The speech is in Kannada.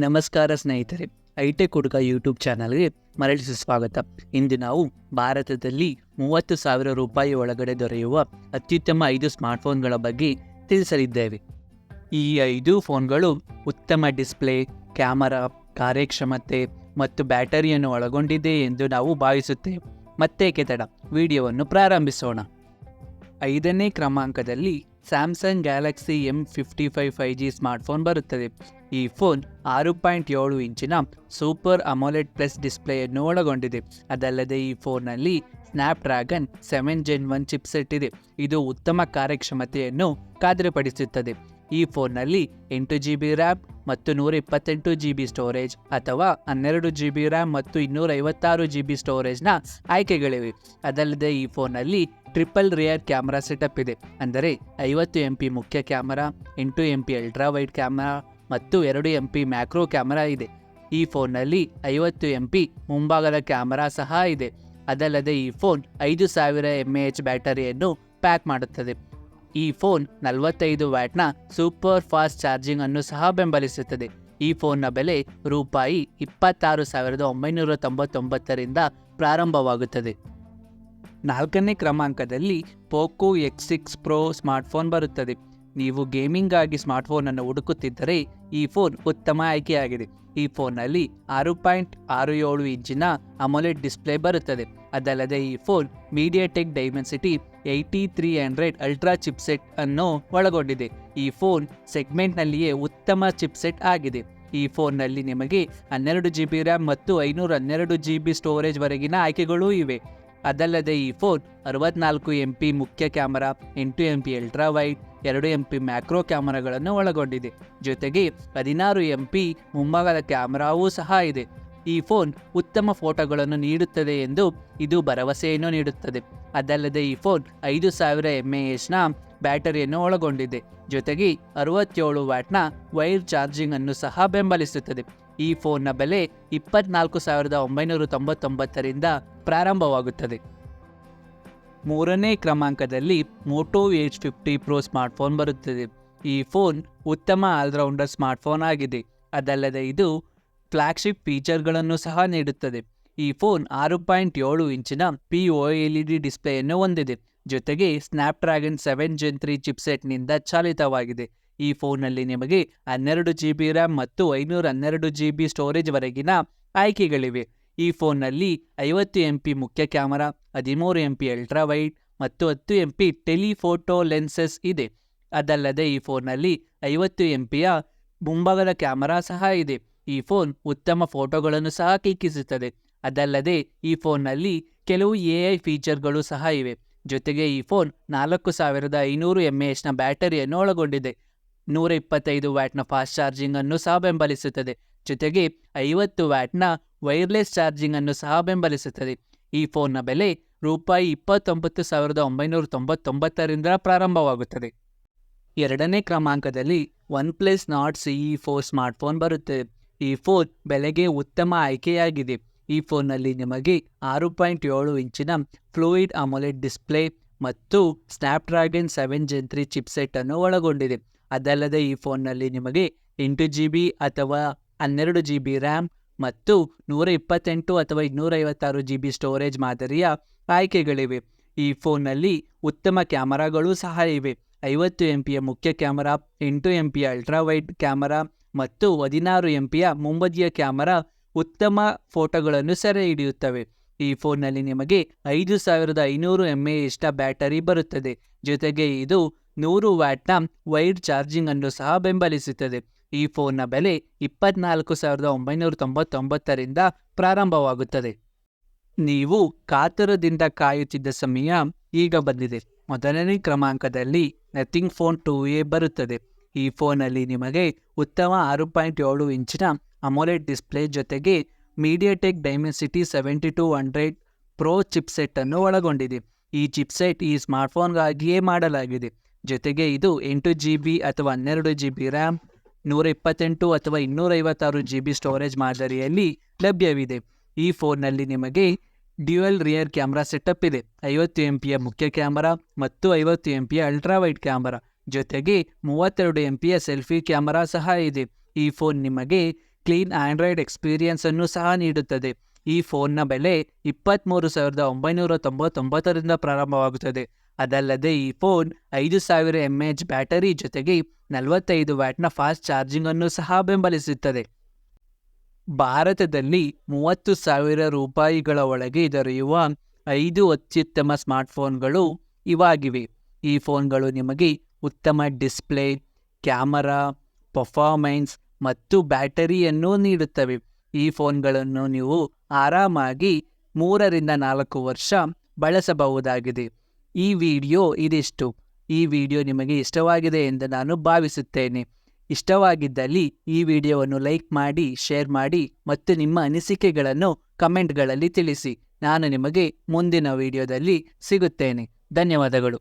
ನಮಸ್ಕಾರ ಸ್ನೇಹಿತರೆ, ಐಟೆಕ್ ಹುಡುಗ ಯೂಟ್ಯೂಬ್ ಚಾನಲ್ಗೆ ಮರಳಿ ಸುಸ್ವಾಗತ. ಇಂದು ನಾವು ಭಾರತದಲ್ಲಿ 30,000 ರೂಪಾಯಿ ಒಳಗಡೆ ದೊರೆಯುವ ಅತ್ಯುತ್ತಮ 5 ಸ್ಮಾರ್ಟ್ಫೋನ್ಗಳ ಬಗ್ಗೆ ತಿಳಿಸಲಿದ್ದೇವೆ. ಈ 5 ಫೋನ್ಗಳು ಉತ್ತಮ ಡಿಸ್ಪ್ಲೇ, ಕ್ಯಾಮರಾ, ಕಾರ್ಯಕ್ಷಮತೆ ಮತ್ತು ಬ್ಯಾಟರಿಯನ್ನು ಒಳಗೊಂಡಿದೆ ಎಂದು ನಾವು ಭಾವಿಸುತ್ತೇವೆ. ಮತ್ತೇಕೆ ತಡ, ವಿಡಿಯೋವನ್ನು ಪ್ರಾರಂಭಿಸೋಣ. 5ನೇ ಕ್ರಮಾಂಕದಲ್ಲಿ Samsung Galaxy M55 5G smartphone ಬರುತ್ತದೆ. ಈ ಫೋನ್ 6.7 ಇಂಚಿನ ಸೂಪರ್ ಅಮೋಲೆಡ್ ಪ್ಲಸ್ ಡಿಸ್ಪ್ಲೇಯನ್ನು ಒಳಗೊಂಡಿದೆ. ಅದಲ್ಲದೆ ಈ ಫೋನ್ನಲ್ಲಿ ಸ್ನ್ಯಾಪ್ಡ್ರ್ಯಾಗನ್ 7 Gen 1 ಚಿಪ್ಸೆಟ್ ಇದೆ. ಇದು ಉತ್ತಮ ಕಾರ್ಯಕ್ಷಮತೆಯನ್ನು ಖಾತ್ರಿಪಡಿಸುತ್ತದೆ. ಈ ಫೋನ್ನಲ್ಲಿ 8GB ರ್ಯಾಮ್ ಮತ್ತು 128GB ಸ್ಟೋರೇಜ್ ಅಥವಾ 12GB ರ್ಯಾಮ್ ಮತ್ತು 256GB ಸ್ಟೋರೇಜ್ನ ಆಯ್ಕೆಗಳಿವೆ. ಅದಲ್ಲದೆ ಈ ಫೋನ್ನಲ್ಲಿ ಟ್ರಿಪಲ್ ರಿಯರ್ ಕ್ಯಾಮರಾ ಸೆಟಪ್ ಇದೆ. ಅಂದರೆ 50MP ಮುಖ್ಯ camera, 8MP ultra wide camera ಮತ್ತು 2MP ಮ್ಯಾಕ್ರೋ ಕ್ಯಾಮರಾ ಇದೆ. ಈ ಫೋನ್ನಲ್ಲಿ 50MP ಮುಂಭಾಗದ ಕ್ಯಾಮರಾ ಸಹ ಇದೆ. ಅದಲ್ಲದೆ ಈ ಫೋನ್ 5000 mAh ಬ್ಯಾಟರಿಯನ್ನು ಪ್ಯಾಕ್ ಮಾಡುತ್ತದೆ. ಈ ಫೋನ್ 45 ವ್ಯಾಟ್ನ ಸೂಪರ್ ಫಾಸ್ಟ್ ಚಾರ್ಜಿಂಗ್ ಅನ್ನು ಸಹ ಬೆಂಬಲಿಸುತ್ತದೆ. ಈ ಫೋನ್ನ ಬೆಲೆ ರೂಪಾಯಿ 26,999ರಿಂದ ಪ್ರಾರಂಭವಾಗುತ್ತದೆ. 4ನೇ ಕ್ರಮಾಂಕದಲ್ಲಿ ಪೋಕೋ X6 Pro ಸ್ಮಾರ್ಟ್ಫೋನ್ ಬರುತ್ತದೆ. ನೀವು ಗೇಮಿಂಗ್ಗಾಗಿ ಸ್ಮಾರ್ಟ್ಫೋನನ್ನು ಹುಡುಕುತ್ತಿದ್ದರೆ ಈ ಫೋನ್ ಉತ್ತಮ ಆಯ್ಕೆಯಾಗಿದೆ. ಈ ಫೋನ್ನಲ್ಲಿ 6.67 ಇಂಚಿನ ಅಮೋಲೆಡ್ ಡಿಸ್ಪ್ಲೇ ಬರುತ್ತದೆ. ಅದಲ್ಲದೆ ಈ phone MediaTek Dimensity 8300 ultra chipset ಅನ್ನು ಒಳಗೊಂಡಿದೆ. ಈ ಫೋನ್ ಸೆಗ್ಮೆಂಟ್ನಲ್ಲಿಯೇ ಉತ್ತಮ ಚಿಪ್ಸೆಟ್ ಆಗಿದೆ. ಈ ಫೋನ್ನಲ್ಲಿ ನಿಮಗೆ 12GB ರ್ಯಾಮ್ ಮತ್ತು 512GB ಸ್ಟೋರೇಜ್ ವರೆಗಿನ ಆಯ್ಕೆಗಳೂ ಇವೆ. ಅದಲ್ಲದೆ ಈ ಫೋನ್ 64MP ಮುಖ್ಯ camera, 8MP ultra wide, 2MP macro ಕ್ಯಾಮರಾಗಳನ್ನು ಒಳಗೊಂಡಿದೆ. ಜೊತೆಗೆ 16MP ಮುಂಭಾಗದ ಕ್ಯಾಮರಾವೂ ಸಹ ಇದೆ. ಈ ಫೋನ್ ಉತ್ತಮ ಫೋಟೋಗಳನ್ನು ನೀಡುತ್ತದೆ ಎಂದು ಇದು ಭರವಸೆಯನ್ನು ನೀಡುತ್ತದೆ. ಅದಲ್ಲದೆ ಈ ಫೋನ್ 5000 mAhನ ಬ್ಯಾಟರಿಯನ್ನು ಒಳಗೊಂಡಿದೆ. ಜೊತೆಗೆ 67 ವ್ಯಾಟ್ನ ವೈರ್ ಚಾರ್ಜಿಂಗ್ ಅನ್ನು ಸಹ ಬೆಂಬಲಿಸುತ್ತದೆ. ಈ ಫೋನ್ನ ಬೆಲೆ 24,999ರಿಂದ ಪ್ರಾರಂಭವಾಗುತ್ತದೆ. 3ನೇ ಕ್ರಮಾಂಕದಲ್ಲಿ ಮೋಟೋ H50 Pro ಸ್ಮಾರ್ಟ್ಫೋನ್ ಬರುತ್ತದೆ. ಈ ಫೋನ್ ಉತ್ತಮ ಆಲ್ರೌಂಡರ್ ಸ್ಮಾರ್ಟ್ಫೋನ್ ಆಗಿದೆ. ಅದಲ್ಲದೆ ಇದು ಫ್ಲಾಗ್ಶಿಪ್ ಫೀಚರ್ಗಳನ್ನು ಸಹ ನೀಡುತ್ತದೆ. ಈ ಫೋನ್ 6.7 ಇಂಚಿನ POLED ಡಿಸ್ಪ್ಲೇಯನ್ನು ಹೊಂದಿದೆ. ಜೊತೆಗೆ ಸ್ನ್ಯಾಪ್ಡ್ರ್ಯಾಗನ್ 7 Gen 3 ಚಿಪ್ಸೆಟ್ನಿಂದ ಚಾಲಿತವಾಗಿದೆ. ಈ ಫೋನ್ನಲ್ಲಿ ನಿಮಗೆ 12GB ರ್ಯಾಮ್ ಮತ್ತು 512GB ಸ್ಟೋರೇಜ್ ವರೆಗಿನ ಆಯ್ಕೆಗಳಿವೆ. ಈ ಫೋನ್ನಲ್ಲಿ 50MP ಮುಖ್ಯ ಕ್ಯಾಮರಾ, 13MP ಅಲ್ಟ್ರಾ ವೈಡ್ ಮತ್ತು 10MP ಟೆಲಿಫೋಟೋ ಲೆನ್ಸಸ್ ಇದೆ. ಅದಲ್ಲದೆ ಈ ಫೋನ್ನಲ್ಲಿ 50MPಯ ಮುಂಭಾಗದ ಕ್ಯಾಮರಾ ಸಹ ಇದೆ. ಈ ಫೋನ್ ಉತ್ತಮ ಫೋಟೋಗಳನ್ನು ಸಹ ಕ್ಲಿಕ್ಕಿಸುತ್ತದೆ. ಅದಲ್ಲದೆ ಈ ಫೋನ್ನಲ್ಲಿ ಕೆಲವು AI ಫೀಚರ್ಗಳು ಸಹ ಇವೆ. ಜೊತೆಗೆ ಈ ಫೋನ್ 4500 mAhನ ಬ್ಯಾಟರಿಯನ್ನು ಒಳಗೊಂಡಿದೆ. 125 ವ್ಯಾಟ್ನ ಫಾಸ್ಟ್ ಚಾರ್ಜಿಂಗ್ ಅನ್ನು ಸಹ ಬೆಂಬಲಿಸುತ್ತದೆ. ಜೊತೆಗೆ 50 ವ್ಯಾಟ್ನ ವೈರ್ಲೆಸ್ ಚಾರ್ಜಿಂಗ್ ಅನ್ನು ಸಹ ಬೆಂಬಲಿಸುತ್ತದೆ. ಈ ಫೋನ್ನ ಬೆಲೆ ರೂಪಾಯಿ 29,999ರಿಂದ ಪ್ರಾರಂಭವಾಗುತ್ತದೆ. 2ನೇ ಕ್ರಮಾಂಕದಲ್ಲಿ OnePlus Nord CE4 ಸ್ಮಾರ್ಟ್ಫೋನ್ ಬರುತ್ತದೆ. ಈ ಫೋನ್ ಬೆಲೆಗೆ ಉತ್ತಮ ಆಯ್ಕೆಯಾಗಿದೆ. ಈ ಫೋನ್ನಲ್ಲಿ ನಿಮಗೆ 6.7 ಇಂಚಿನ ಫ್ಲೂಯಿಡ್ ಅಮೋಲೆಡ್ ಡಿಸ್ಪ್ಲೇ ಮತ್ತು ಸ್ನ್ಯಾಪ್ಡ್ರ್ಯಾಗನ್ 7 Gen 3 ಚಿಪ್ಸೆಟ್ ಅನ್ನು ಒಳಗೊಂಡಿದೆ. ಅದಲ್ಲದೆ ಈ ಫೋನ್ನಲ್ಲಿ ನಿಮಗೆ 8GB ಅಥವಾ 12GB ರ್ಯಾಮ್ ಮತ್ತು 128 ಅಥವಾ 256GB ಸ್ಟೋರೇಜ್ ಮಾದರಿಯ ಆಯ್ಕೆಗಳಿವೆ. ಈ ಫೋನ್ನಲ್ಲಿ ಉತ್ತಮ ಕ್ಯಾಮರಾಗಳು ಸಹ ಇವೆ. 50MPಯ ಮುಖ್ಯ camera, 8MP ultra wide camera ಮತ್ತು 16MPಯ ಮುಂಬದಿಯ ಕ್ಯಾಮರಾ ಉತ್ತಮ ಫೋಟೋಗಳನ್ನು ಸೆರೆ ಹಿಡಿಯುತ್ತವೆ. ಈ ಫೋನ್ನಲ್ಲಿ ನಿಮಗೆ 5500 mAhನ ಬ್ಯಾಟರಿ ಬರುತ್ತದೆ. ಜೊತೆಗೆ ಇದು 100 ವ್ಯಾಟ್ನ ವೈರ್ ಚಾರ್ಜಿಂಗ್ ಅನ್ನು ಸಹ ಬೆಂಬಲಿಸುತ್ತದೆ. ಈ ಫೋನ್ನ ಬೆಲೆ 24,999ರಿಂದ ಪ್ರಾರಂಭವಾಗುತ್ತದೆ. ನೀವು ಕಾತರದಿಂದ ಕಾಯುತ್ತಿದ್ದ ಸಮಯ ಈಗ ಬಂದಿದೆ. 1ನೇ ಕ್ರಮಾಂಕದಲ್ಲಿ ನಥಿಂಗ್ ಫೋನ್ 2A ಬರುತ್ತದೆ. ಈ ಫೋನಲ್ಲಿ ನಿಮಗೆ ಉತ್ತಮ 6.7 ಇಂಚಿನ ಅಮೋಲೆಡ್ ಡಿಸ್ಪ್ಲೇ ಜೊತೆಗೆ ಮೀಡಿಯಾಟೆಕ್ ಡೈಮೆನ್ಸಿಟಿ 7200 ಪ್ರೋ ಚಿಪ್ಸೆಟ್ ಅನ್ನು ಒಳಗೊಂಡಿದೆ. ಈ ಚಿಪ್ಸೆಟ್ ಈ ಸ್ಮಾರ್ಟ್ಫೋನ್ಗಾಗಿಯೇ ಮಾಡಲಾಗಿದೆ. ಜೊತೆಗೆ ಇದು 8GB ಅಥವಾ 12GB ರ್ಯಾಮ್, 128 ಅಥವಾ 256GB ಸ್ಟೋರೇಜ್ ಮಾದರಿಯಲ್ಲಿ ಲಭ್ಯವಿದೆ. ಈ ಫೋನ್ನಲ್ಲಿ ನಿಮಗೆ ಡ್ಯುಯಲ್ ರಿಯರ್ ಕ್ಯಾಮರಾ ಸೆಟಪ್ ಇದೆ. 50MPಯ ಮುಖ್ಯ ಕ್ಯಾಮರಾ ಮತ್ತು 50MPಯ ಅಲ್ಟ್ರಾ ವೈಡ್ ಕ್ಯಾಮರಾ ಜೊತೆಗೆ 32MPಯ ಸೆಲ್ಫಿ ಕ್ಯಾಮರಾ ಸಹ ಇದೆ. ಈ ಫೋನ್ ನಿಮಗೆ ಕ್ಲೀನ್ ಆಂಡ್ರಾಯ್ಡ್ ಎಕ್ಸ್ಪೀರಿಯನ್ಸನ್ನು ಸಹ ನೀಡುತ್ತದೆ. ಈ ಫೋನ್ನ ಬೆಲೆ 23,999ರಿಂದ ಪ್ರಾರಂಭವಾಗುತ್ತದೆ. ಅದಲ್ಲದೆ ಈ ಫೋನ್ 5,000 mAh ಬ್ಯಾಟರಿ ಜೊತೆಗೆ 45 ವ್ಯಾಟ್ನ ಫಾಸ್ಟ್ ಚಾರ್ಜಿಂಗ್ ಅನ್ನು ಸಹ ಬೆಂಬಲಿಸುತ್ತದೆ. ಭಾರತದಲ್ಲಿ 30,000 ರೂಪಾಯಿಗಳ ಒಳಗೆ ದೊರೆಯುವ 5 ಅತ್ಯುತ್ತಮ ಸ್ಮಾರ್ಟ್ಫೋನ್ಗಳು ಇವಾಗಿವೆ. ಈ ಫೋನ್ಗಳು ನಿಮಗೆ ಉತ್ತಮ ಡಿಸ್ಪ್ಲೇ, ಕ್ಯಾಮರಾ, ಪರ್ಫಾರ್ಮೆನ್ಸ್ ಮತ್ತು ಬ್ಯಾಟರಿಯನ್ನು ನೀಡುತ್ತವೆ. ಈ ಫೋನ್ಗಳನ್ನು ನೀವು ಆರಾಮಾಗಿ 3ರಿಂದ 4 ವರ್ಷ ಬಳಸಬಹುದಾಗಿದೆ. ಈ ವಿಡಿಯೋ ಇದಿಷ್ಟು. ಈ ವಿಡಿಯೋ ನಿಮಗೆ ಇಷ್ಟವಾಗಿದೆ ಎಂದು ನಾನು ಭಾವಿಸುತ್ತೇನೆ. ಇಷ್ಟವಾಗಿದ್ದಲ್ಲಿ ಈ ವಿಡಿಯೋವನ್ನು ಲೈಕ್ ಮಾಡಿ, ಶೇರ್ ಮಾಡಿ ಮತ್ತು ನಿಮ್ಮ ಅನಿಸಿಕೆಗಳನ್ನು ಕಮೆಂಟ್ಗಳಲ್ಲಿ ತಿಳಿಸಿ. ನಾನು ನಿಮಗೆ ಮುಂದಿನ ವಿಡಿಯೋದಲ್ಲಿ ಸಿಗುತ್ತೇನೆ. ಧನ್ಯವಾದಗಳು.